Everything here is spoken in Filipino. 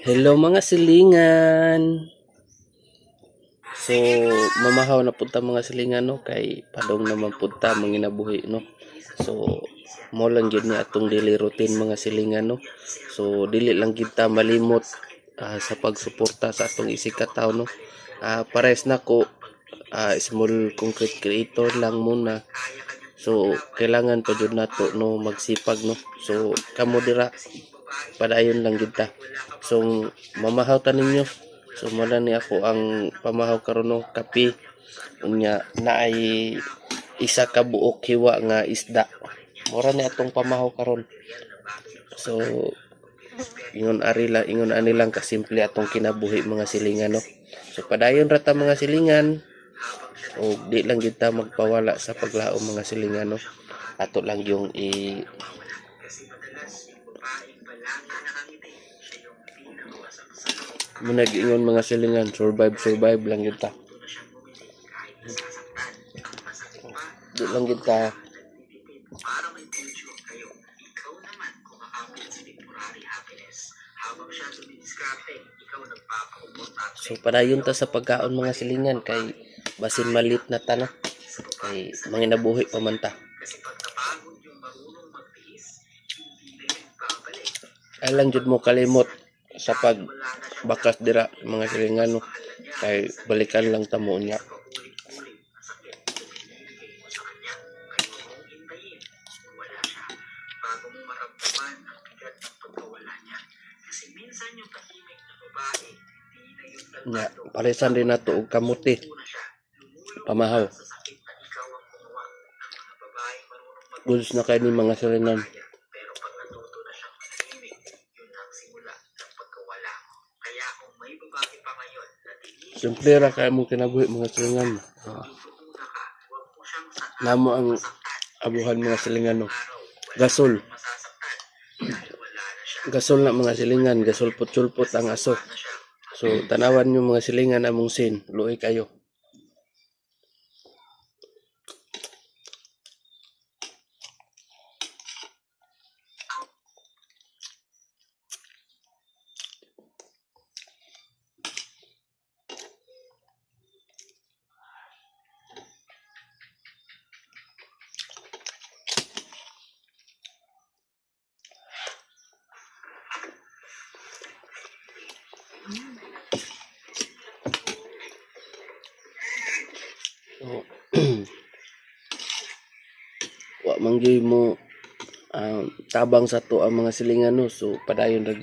Hello mga silingan. So mamahaw na punta mga silingan no kay padong naman punta manginabuhi no. So mo lang gid ni atong daily routine mga silingan no. So dili lang kita malimot sa pagsuporta sa atong isikat tawo no. Pares na ko small concrete creator lang muna. So kailangan pa jud nato no magsipag no. So kamo dira padayon lang gid ta. So mamahaw ta ninyo. So muna ni ako ang pamahaw karon no kape unya naay isa ka buok hiwa nga isda. Mura ni atong pamahaw karon. So ingon ani lang kasimple atong kinabuhi mga silingan no. So padayon ra ta mga silingan. O di lang kita magpawala sa paglaom mga silingan no. Ato lang yung muna giingon mga silingan, survive lang kita. Di lang kita so padayon ta sa pagkaon mga silingan kay basin malit na ta no kay manginabuhi pa man ta. Ay lang jud mo kalimot sa pagbakas dira mga silingan no kay balikan lang ta mo niya. Nya palisan din nato og kamuti pamahaw. Goods na kay ni mga silingan. Simple ra kay mo kinabuhi mga silingan. Namo ang abuhan mga silingan no. Gasol na mga silingan, gasulpot-sulpot ang aso. So tanawan nyo mga silingan among sin, luoy kayo. So, wa manggi mo tabang sa to ang mga silingan no. So padayon ra